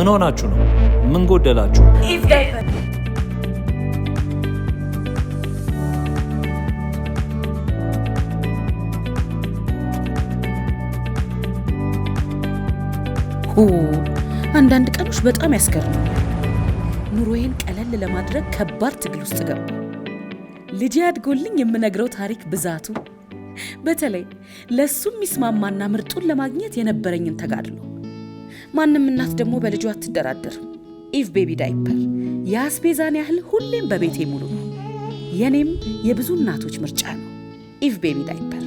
ምን ሆናችሁ ነው? ምን ጎደላችሁ? ኢቭ ዳይፐር አንዳንድ ቀኖች በጣም ያስገርማል። ኑሮዬን ቀለል ለማድረግ ከባድ ትግል ውስጥ ገባ። ልጄ አድጎልኝ የምነግረው ታሪክ ብዛቱ፣ በተለይ ለሱ የሚስማማና ምርጡን ለማግኘት የነበረኝን ተጋድሎ። ማንም እናት ደግሞ በልጇ አትደራደርም። ኢቭ ቤቢ ዳይፐር የአስቤዛን ያህል ሁሌም በቤቴ ሙሉ ነው። የኔም የብዙ እናቶች ምርጫ ነው ኢቭ ቤቢ ዳይፐር።